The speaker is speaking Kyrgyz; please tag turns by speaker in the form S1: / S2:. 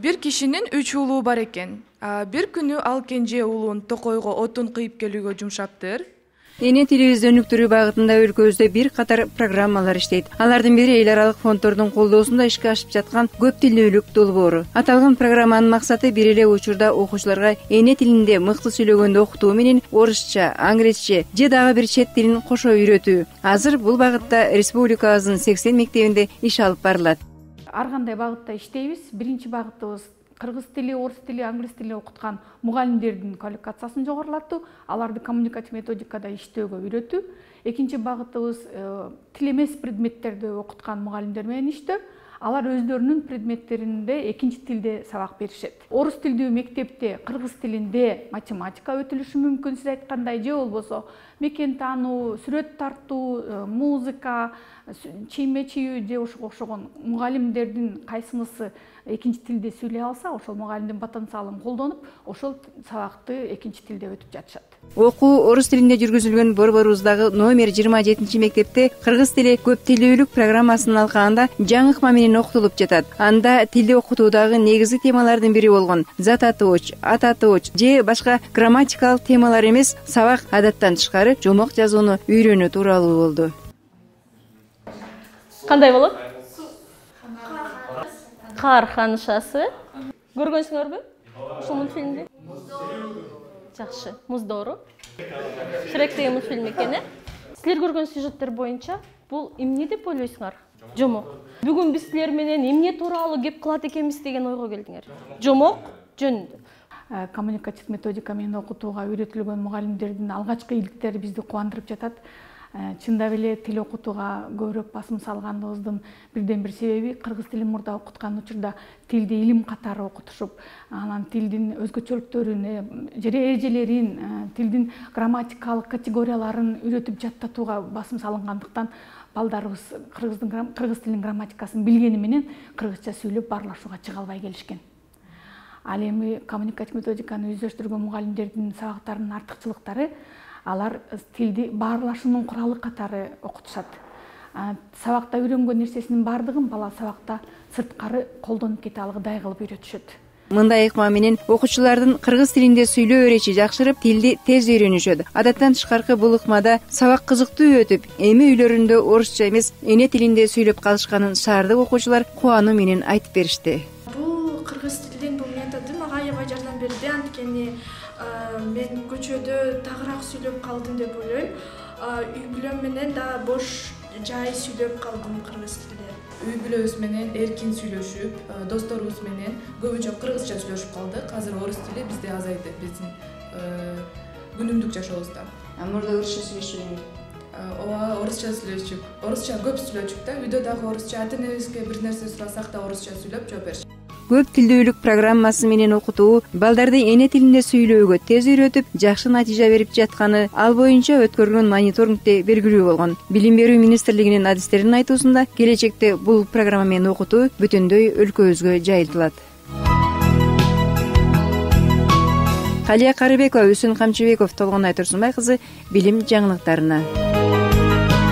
S1: Бир кишинин 3 уулу бар экен. Бир күнү ал кенже уулун токойго отун кыйып келүүгө жумшаптыр.
S2: Эне тилибизди өнүктүрүү багытында өлкөбүздө бир катар программалар иштейт. Алардын бири эл аралык фонддордун колдоосунда ишке ашып жаткан көп тилдүүлүк долбоору. Аталган программанын максаты бир эле учурда окуучуларга эне тилинде мыкты сүйлөгөндү окутуу менен орусча, англисче же дагы бир чет тилин кошо үйрөтүү. Азыр бул багытта республикабыздын 80 мектебинде иш алып барылат.
S3: Ар кандай багытта иштейбиз. Биринчи багытыбыз кыргыз тили, орус тили, англис тили окуткан мугалимдердин квалификациясын жогорулатуу, аларды коммуникатив методикада иштөөгө үйрөтүү. Экинчи багытыбыз тил эмес предметтерди окуткан мугалимдер менен иштөө. Алар өздөрүнүн предметтеринде экинчи тилде сабак беришет. Орус тилдүү мектепте кыргыз тилинде математика өтүлүшү мүмкүн, сиз айткандай, же болбосо мекен таануу, сүрөт тартуу, музыка, чийме чийүү же ошого окшогон мугалимдердин кайсынысы экинчи тилде сүйлөй алса, ошол мугалимдин потенциалын колдонуп, ошол сабакты экинчи тилде өтүп жатышат.
S2: Окуу орус тилинде жүргүзүлгөн борборубуздагы номер 27 мектепте кыргыз тили көп тилдүүлүк программасынын алкагында жаңы ыкма менен окутулуп жатат. Анда тилди окутуудагы негизги темалардын бири болгон зат атооч, ат атооч же башка грамматикалык темалар эмес, сабак адаттан тышкары жомок жазууну үйрөнүү тууралуу болду.
S4: Кандай болот? Кар ханышасы. Көргөнсүңөрбү? Ушул мультфильмди? Жакшы, Муздору. Шрек деген мультфильм экен, Силер көргөн сюжеттер боюнча бул эмне деп ойлойсуңар? Жомок. Бүгүн биз силер менен эмне тууралуу кеп кылат экенбиз деген ойго келдиңер. Жомок жөнүндө.
S3: Коммуникатив методика менен окутууга үйрөтүлгөн мугалимдердин алгачкы иликтери бизди кубандырып жатат. Чындап эле тил окутууга көбүрөөк басым салганыбыздын бирден бир себеби кыргыз тилин мурда окуткан учурда тилди илим катары окутушуп, анан тилдин өзгөчөлүктөрүн, эрежелерин, тилдин грамматикалык категорияларын үйрөтүп жаттатууга басым салынгандыктан балдарыбыз кыргыз тилинин грамматикасын билгени менен кыргызча сүйлөп баарлашууга чыга албай келишкен. Ал эми коммуникатив методиканы өздөштүргөн мугалимдердин сабактарынын артыкчылыктары алар тилди баарлашуунун куралы катары окутушат. Сабакта үйрөнгөн нерсесинин баардыгын бала сабакта сырткары колдонуп кете алгыдай кылып үйрөтүшөт.
S2: Мындай ыкма менен окуучулардын кыргыз тилинде сүйлөө өречи жакшырып, тилди тез үйрөнүшөт. Адаттан тышкаркы бул ыкмада сабак кызыктуу өтүп, эми үйлөрүндө орусча эмес, эне тилинде сүйлөп калышканын шаардык окуучулар кубануу менен айтып беришти.
S5: Бул кыргыз тилдин бул методу мага аябай жардам берди, анткени мен көчөдө тагыраак сүйлөп калдым деп ойлойм. Үй бүлөм менен да бош жай сүйлөп калдым кыргыз тилинде.
S1: Үй бүлөбүз менен эркин сүйлөшүп, досторубуз менен көбүнчө кыргызча сүйлөшүп калдык. Азыр орус тили бизде азайды, биздин күнүмдүк жашообузда.
S2: Мурда орусча сүйлөшчү?
S1: Ооба, орусча сүйлөшчүк. Орусча көп сүйлөчүк да. Үйдө дагы орусча, ата-энебизге бир нерсе сурасак да орусча сүйлөп жооп беришет.
S2: Көп тилдүүлүк программасы менен окутуу балдарды эне тилинде сүйлөөгө тез үйрөтүп, жакшы натыйжа берип жатканы ал боюнча өткөрүлгөн мониторингде белгилүү болгон. Билим берүү министрлигинин адистеринин айтуусунда, келечекте бул программа менен окутуу бүтүндөй өлкөбүзгө жайылтылат. Калия Карыбекова, Үсүн Камчыбеков, Толгонай Турсунбай кызы, билим жаңылыктарына.